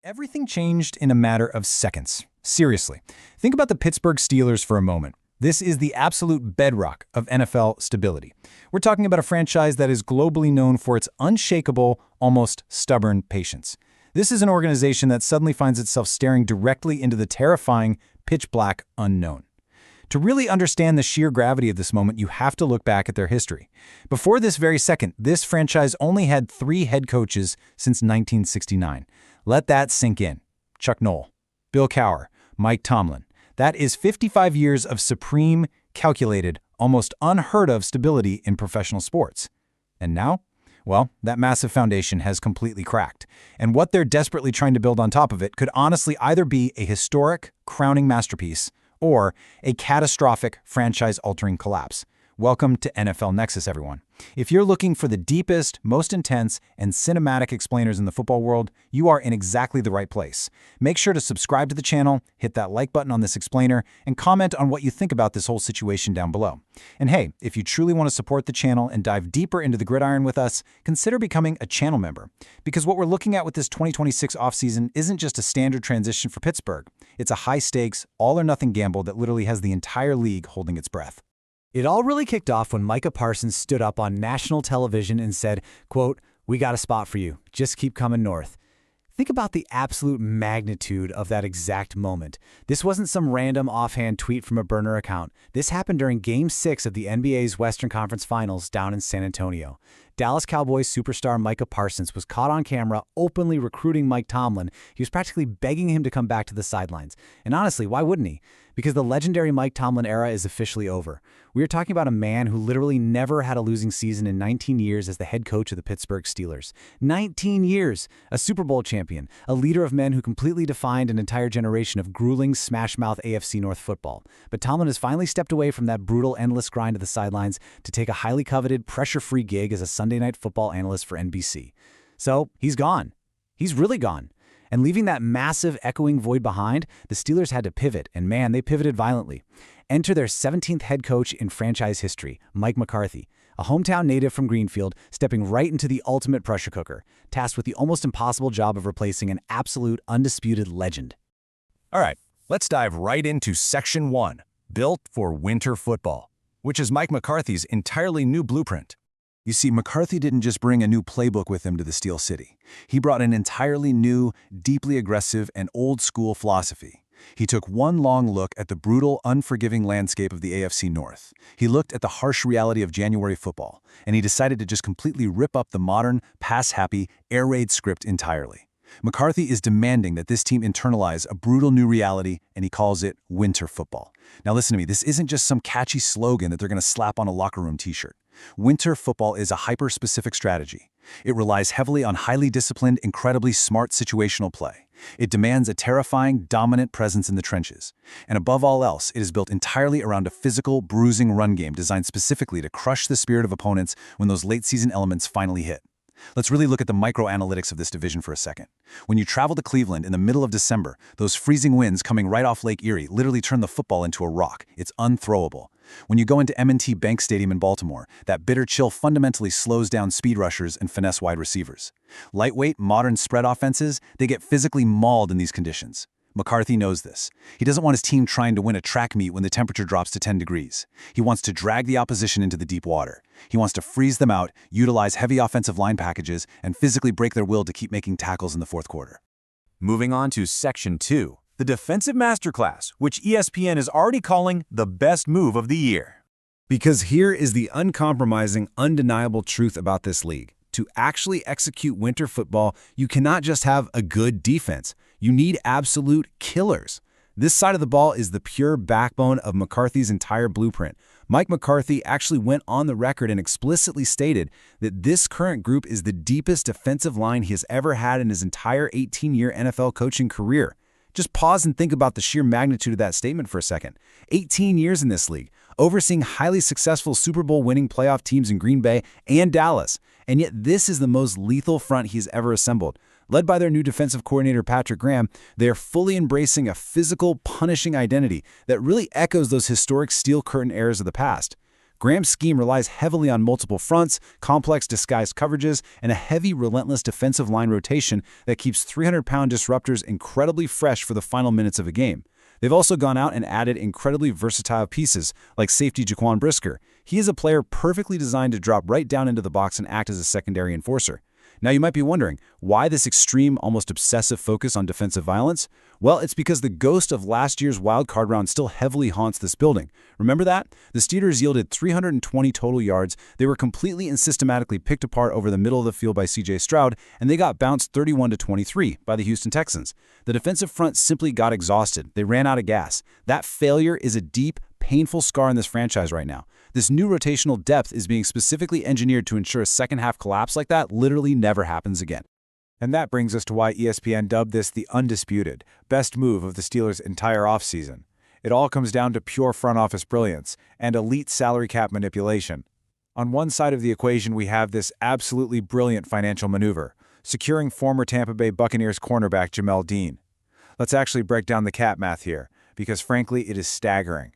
Everything changed in a matter of seconds. Seriously, think about the Pittsburgh Steelers for a moment. This is the absolute bedrock of NFL stability. We're talking about a franchise that is globally known for its unshakable, almost stubborn patience. This is an organization that suddenly finds itself staring directly into the terrifying, pitch-black unknown. To really understand the sheer gravity of this moment, you have to look back at their history. Before this very second, this franchise only had 3 head coaches since 1969. Let that sink in. Chuck Noll, Bill Cowher, Mike Tomlin. That is 55 years of supreme, calculated, almost unheard of stability in professional sports. And now? Well, that massive foundation has completely cracked. And what they're desperately trying to build on top of it could honestly either be a historic, crowning masterpiece or a catastrophic, franchise-altering collapse. Welcome to NFL Nexus, everyone. If you're looking for the deepest, most intense, and cinematic explainers in the football world, you are in exactly the right place. Make sure to subscribe to the channel, hit that like button on this explainer, and comment on what you think about this whole situation down below. And hey, if you truly want to support the channel and dive deeper into the gridiron with us, consider becoming a channel member. Because what we're looking at with this 2026 offseason isn't just a standard transition for Pittsburgh. It's a high-stakes, all-or-nothing gamble that literally has the entire league holding its breath. It all really kicked off when Micah Parsons stood up on national television and said, quote, "We got a spot for you. Just keep coming north." Think about the absolute magnitude of that exact moment. This wasn't some random offhand tweet from a burner account. This happened during Game 6 of the NBA's Western Conference Finals down in San Antonio. Dallas Cowboys superstar Micah Parsons was caught on camera openly recruiting Mike Tomlin. He was practically begging him to come back to the sidelines. And honestly, why wouldn't he? Because the legendary Mike Tomlin era is officially over. We are talking about a man who literally never had a losing season in 19 years as the head coach of the Pittsburgh Steelers. 19 years! A Super Bowl champion, a leader of men who completely defined an entire generation of grueling, smash-mouth AFC North football. But Tomlin has finally stepped away from that brutal, endless grind of the sidelines to take a highly coveted, pressure-free gig as a Sunday Night Football analyst for NBC. So, he's gone. He's really gone. And leaving that massive echoing void behind, the Steelers had to pivot, and man, they pivoted violently. Enter their 17th head coach in franchise history, Mike McCarthy, a hometown native from Greenfield, stepping right into the ultimate pressure cooker, tasked with the almost impossible job of replacing an absolute, undisputed legend. All right, let's dive right into Section 1, Built for Winter Football, which is Mike McCarthy's entirely new blueprint. You see, McCarthy didn't just bring a new playbook with him to the Steel City. He brought an entirely new, deeply aggressive, and old-school philosophy. He took one long look at the brutal, unforgiving landscape of the AFC North. He looked at the harsh reality of January football, and he decided to just completely rip up the modern, pass-happy, air raid script entirely. McCarthy is demanding that this team internalize a brutal new reality, and he calls it winter football. Now listen to me, this isn't just some catchy slogan that they're going to slap on a locker room t-shirt. Winter football is a hyper-specific strategy. It relies heavily on highly disciplined, incredibly smart situational play. It demands a terrifying, dominant presence in the trenches. And above all else, it is built entirely around a physical, bruising run game designed specifically to crush the spirit of opponents when those late-season elements finally hit. Let's really look at the micro-analytics of this division for a second. When you travel to Cleveland in the middle of December, those freezing winds coming right off Lake Erie literally turn the football into a rock. It's unthrowable. When you go into M&T Bank Stadium in Baltimore, that bitter chill fundamentally slows down speed rushers and finesse wide receivers. Lightweight, modern spread offenses, they get physically mauled in these conditions. McCarthy knows this. He doesn't want his team trying to win a track meet when the temperature drops to 10 degrees. He wants to drag the opposition into the deep water. He wants to freeze them out, utilize heavy offensive line packages, and physically break their will to keep making tackles in the fourth quarter. Moving on to Section 2, the Defensive Masterclass, which ESPN is already calling the best move of the year. Because here is the uncompromising, undeniable truth about this league. To actually execute winter football, you cannot just have a good defense. You need absolute killers. This side of the ball is the pure backbone of McCarthy's entire blueprint. Mike McCarthy actually went on the record and explicitly stated that this current group is the deepest defensive line he has ever had in his entire 18-year NFL coaching career. Just pause and think about the sheer magnitude of that statement for a second. 18 years in this league, overseeing highly successful Super Bowl winning playoff teams in Green Bay and Dallas, and yet this is the most lethal front he's ever assembled. Led by their new defensive coordinator, Patrick Graham, they are fully embracing a physical, punishing identity that really echoes those historic Steel Curtain eras of the past. Graham's scheme relies heavily on multiple fronts, complex disguised coverages, and a heavy, relentless defensive line rotation that keeps 300-pound disruptors incredibly fresh for the final minutes of a game. They've also gone out and added incredibly versatile pieces, like safety Jaquan Brisker. He is a player perfectly designed to drop right down into the box and act as a secondary enforcer. Now you might be wondering, why this extreme, almost obsessive focus on defensive violence? Well, it's because the ghost of last year's wild card round still heavily haunts this building. Remember that? The Steelers yielded 320 total yards, they were completely and systematically picked apart over the middle of the field by C.J. Stroud, and they got bounced 31-23 by the Houston Texans. The defensive front simply got exhausted. They ran out of gas. That failure is a deep, painful scar in this franchise right now. This new rotational depth is being specifically engineered to ensure a second-half collapse like that literally never happens again. And that brings us to why ESPN dubbed this the undisputed best move of the Steelers' entire offseason. It all comes down to pure front office brilliance and elite salary cap manipulation. On one side of the equation, we have this absolutely brilliant financial maneuver, securing former Tampa Bay Buccaneers cornerback Jamel Dean. Let's actually break down the cap math here, because frankly, it is staggering.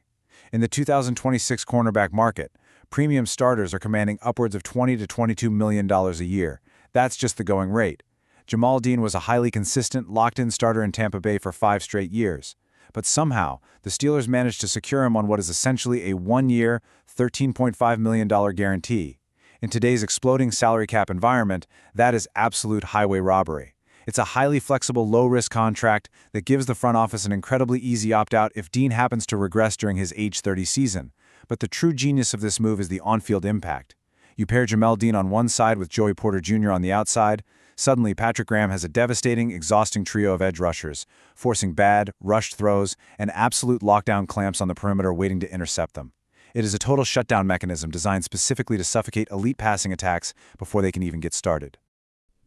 In the 2026 cornerback market, premium starters are commanding upwards of $20 to $22 million a year. That's just the going rate. Jamel Dean was a highly consistent, locked-in starter in Tampa Bay for 5 straight years. But somehow, the Steelers managed to secure him on what is essentially a one-year, $13.5 million guarantee. In today's exploding salary cap environment, that is absolute highway robbery. It's a highly flexible, low-risk contract that gives the front office an incredibly easy opt-out if Dean happens to regress during his age 30 season. But the true genius of this move is the on-field impact. You pair Jamel Dean on one side with Joey Porter Jr. on the outside, suddenly Patrick Graham has a devastating, exhausting trio of edge rushers, forcing bad, rushed throws and absolute lockdown clamps on the perimeter waiting to intercept them. It is a total shutdown mechanism designed specifically to suffocate elite passing attacks before they can even get started.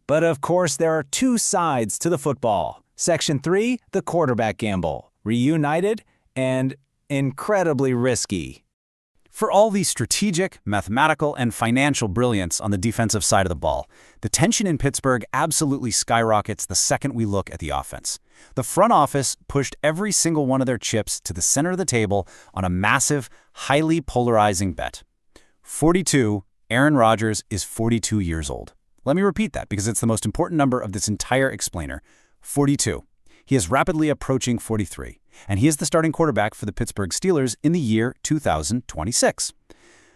But of course, there are two sides to the football. Section 3, the quarterback gamble. Reunited and incredibly risky. For all the strategic, mathematical, and financial brilliance on the defensive side of the ball, the tension in Pittsburgh absolutely skyrockets the second we look at the offense. The front office pushed every single one of their chips to the center of the table on a massive, highly polarizing bet. 42, Aaron Rodgers is 42 years old. Let me repeat that because it's the most important number of this entire explainer. 42. He is rapidly approaching 43, and he is the starting quarterback for the Pittsburgh Steelers in the year 2026.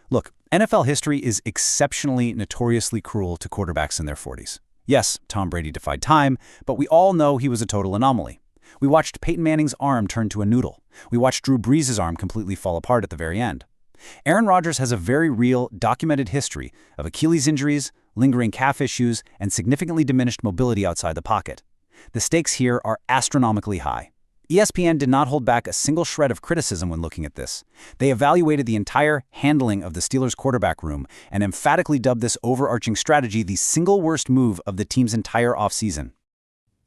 Look, NFL history is exceptionally notoriously cruel to quarterbacks in their 40s. Yes, Tom Brady defied time, but we all know he was a total anomaly. We watched Peyton Manning's arm turn to a noodle. We watched Drew Brees' arm completely fall apart at the very end. Aaron Rodgers has a very real, documented history of Achilles injuries, lingering calf issues, and significantly diminished mobility outside the pocket. The stakes here are astronomically high. ESPN did not hold back a single shred of criticism when looking at this. They evaluated the entire handling of the Steelers' quarterback room and emphatically dubbed this overarching strategy the single worst move of the team's entire offseason.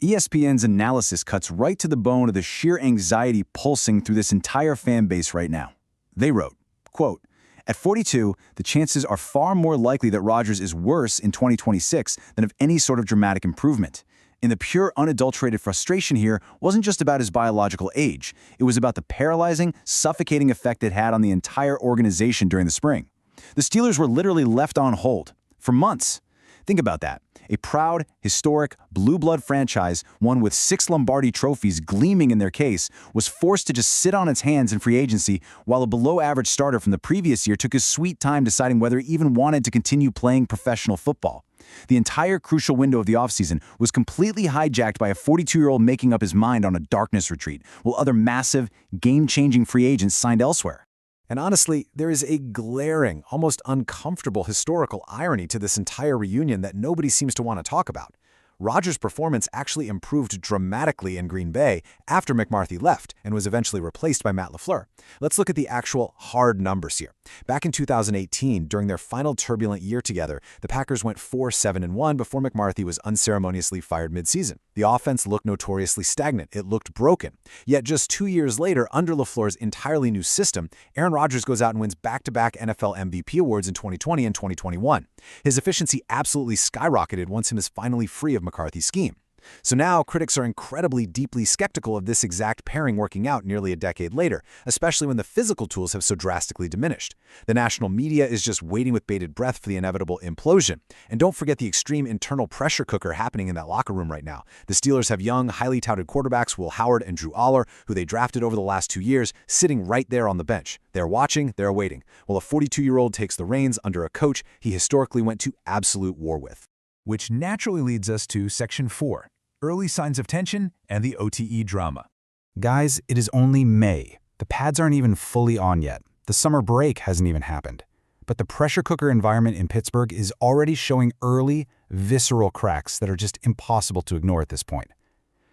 ESPN's analysis cuts right to the bone of the sheer anxiety pulsing through this entire fan base right now. They wrote, quote, "At 42, the chances are far more likely that Rodgers is worse in 2026 than of any sort of dramatic improvement. And the pure, unadulterated frustration here wasn't just about his biological age. It was about the paralyzing, suffocating effect it had on the entire organization during the spring. The Steelers were literally left on hold for months. Think about that. A proud, historic, blue blood franchise, one with 6 Lombardi trophies gleaming in their case, was forced to just sit on its hands in free agency while a below-average starter from the previous year took his sweet time deciding whether he even wanted to continue playing professional football. The entire crucial window of the offseason was completely hijacked by a 42-year-old making up his mind on a darkness retreat, while other massive, game-changing free agents signed elsewhere. And honestly, there is a glaring, almost uncomfortable historical irony to this entire reunion that nobody seems to want to talk about. Rodgers' performance actually improved dramatically in Green Bay after McCarthy left and was eventually replaced by Matt LaFleur. Let's look at the actual hard numbers here. Back in 2018, during their final turbulent year together, the Packers went 4-7-1 before McCarthy was unceremoniously fired midseason. The offense looked notoriously stagnant. It looked broken. Yet just 2 years later, under LaFleur's entirely new system, Aaron Rodgers goes out and wins back-to-back NFL MVP awards in 2020 and 2021. His efficiency absolutely skyrocketed once he was finally free of McCarthy's scheme. So now critics are incredibly deeply skeptical of this exact pairing working out nearly a decade later, especially when the physical tools have so drastically diminished. The national media is just waiting with bated breath for the inevitable implosion. And don't forget the extreme internal pressure cooker happening in that locker room right now. The Steelers have young, highly touted quarterbacks Will Howard and Drew Aller, who they drafted over the last 2 years, sitting right there on the bench. They're watching, they're waiting, while a 42-year-old takes the reins under a coach he historically went to absolute war with. Which naturally leads us to Section 4, Early Signs of Tension and the OTE Drama. Guys, it is only May. The pads aren't even fully on yet. The summer break hasn't even happened. But the pressure cooker environment in Pittsburgh is already showing early, visceral cracks that are just impossible to ignore at this point.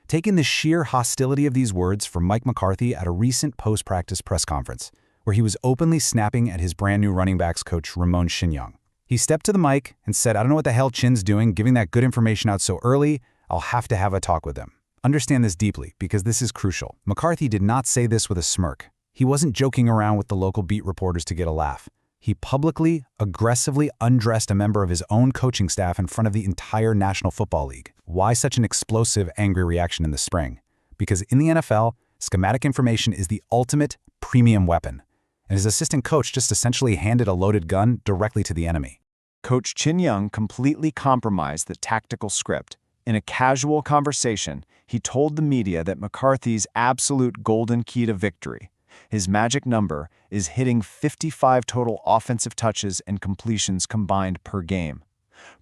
Take in the sheer hostility of these words from Mike McCarthy at a recent post-practice press conference, where he was openly snapping at his brand-new running backs coach Ramon Shinyong. He stepped to the mic and said, "I don't know what the hell Chin's doing, giving that good information out so early. I'll have to have a talk with him." Understand this deeply, because this is crucial. McCarthy did not say this with a smirk. He wasn't joking around with the local beat reporters to get a laugh. He publicly, aggressively undressed a member of his own coaching staff in front of the entire National Football League. Why such an explosive, angry reaction in the spring? Because in the NFL, schematic information is the ultimate premium weapon, and his assistant coach just essentially handed a loaded gun directly to the enemy. Coach Shinyong completely compromised the tactical script. In a casual conversation, he told the media that McCarthy's absolute golden key to victory, his magic number, is hitting 55 total offensive touches and completions combined per game.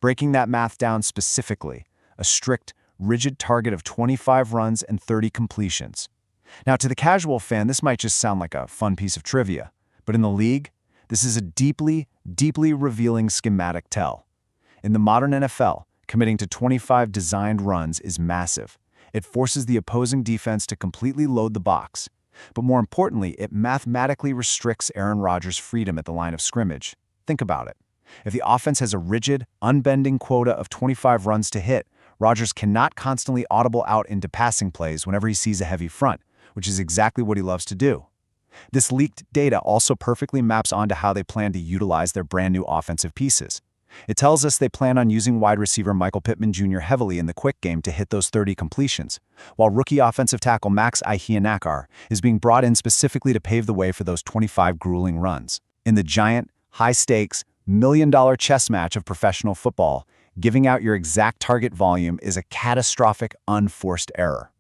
Breaking that math down specifically, a strict, rigid target of 25 runs and 30 completions. Now, to the casual fan, this might just sound like a fun piece of trivia, but in the league, this is a deeply, deeply revealing schematic tell. In the modern NFL, committing to 25 designed runs is massive. It forces the opposing defense to completely load the box. But more importantly, it mathematically restricts Aaron Rodgers' freedom at the line of scrimmage. Think about it. If the offense has a rigid, unbending quota of 25 runs to hit, Rodgers cannot constantly audible out into passing plays whenever he sees a heavy front, which is exactly what he loves to do. This leaked data also perfectly maps onto how they plan to utilize their brand new offensive pieces. It tells us they plan on using wide receiver Michael Pittman Jr. heavily in the quick game to hit those 30 completions, while rookie offensive tackle Max Ihianakar is being brought in specifically to pave the way for those 25 grueling runs. In the giant, high-stakes, million-dollar chess match of professional football, giving out your exact target volume is a catastrophic, unforced error.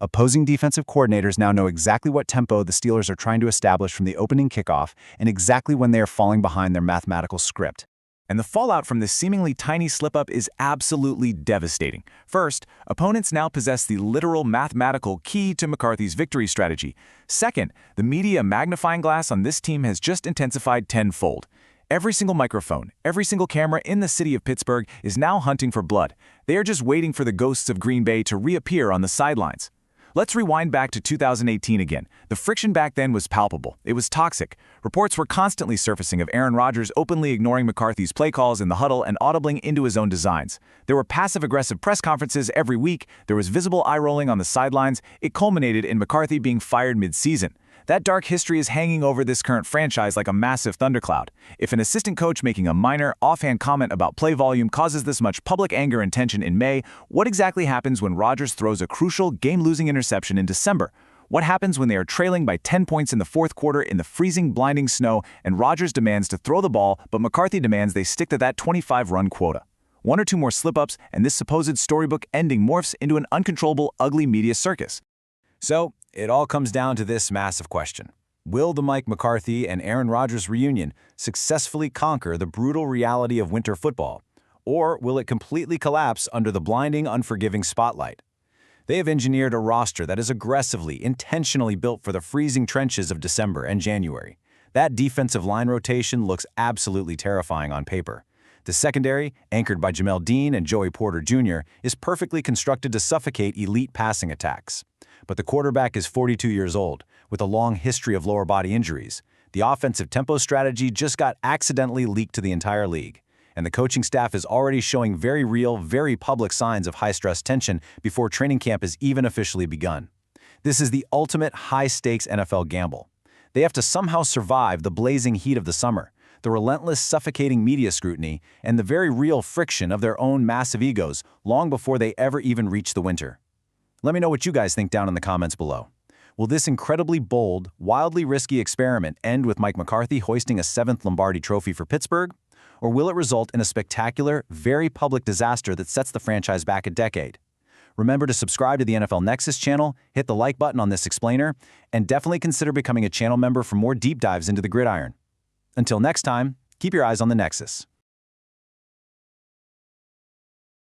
Opposing defensive coordinators now know exactly what tempo the Steelers are trying to establish from the opening kickoff and exactly when they are falling behind their mathematical script. And the fallout from this seemingly tiny slip-up is absolutely devastating. First, opponents now possess the literal mathematical key to McCarthy's victory strategy. Second, the media magnifying glass on this team has just intensified tenfold. Every single microphone, every single camera in the city of Pittsburgh is now hunting for blood. They are just waiting for the ghosts of Green Bay to reappear on the sidelines. Let's rewind back to 2018 again. The friction back then was palpable. It was toxic. Reports were constantly surfacing of Aaron Rodgers openly ignoring McCarthy's play calls in the huddle and audibling into his own designs. There were passive-aggressive press conferences every week. There was visible eye-rolling on the sidelines. It culminated in McCarthy being fired mid-season. That dark history is hanging over this current franchise like a massive thundercloud. If an assistant coach making a minor, offhand comment about play volume causes this much public anger and tension in May, what exactly happens when Rodgers throws a crucial, game-losing interception in December? What happens when they are trailing by 10 points in the fourth quarter in the freezing, blinding snow and Rodgers demands to throw the ball, but McCarthy demands they stick to that 25-run quota? One or two more slip-ups, and this supposed storybook ending morphs into an uncontrollable, ugly media circus. So, it all comes down to this massive question. Will the Mike McCarthy and Aaron Rodgers reunion successfully conquer the brutal reality of winter football? Or will it completely collapse under the blinding, unforgiving spotlight? They have engineered a roster that is aggressively, intentionally built for the freezing trenches of December and January. That defensive line rotation looks absolutely terrifying on paper. The secondary, anchored by Jamel Dean and Joey Porter Jr., is perfectly constructed to suffocate elite passing attacks. But the quarterback is 42 years old, with a long history of lower body injuries. The offensive tempo strategy just got accidentally leaked to the entire league. And the coaching staff is already showing very real, very public signs of high-stress tension before training camp has even officially begun. This is the ultimate high-stakes NFL gamble. They have to somehow survive the blazing heat of the summer. the relentless, suffocating media scrutiny, and the very real friction of their own massive egos long before they ever even reach the winter. Let me know what you guys think down in the comments below. Will this incredibly bold, wildly risky experiment end with Mike McCarthy hoisting a 7th Lombardi trophy for Pittsburgh? Or will it result in a spectacular, very public disaster that sets the franchise back a decade? Remember to subscribe to the NFL Nexus channel, hit the like button on this explainer, and definitely consider becoming a channel member for more deep dives into the gridiron. Until next time, keep your eyes on the Nexus.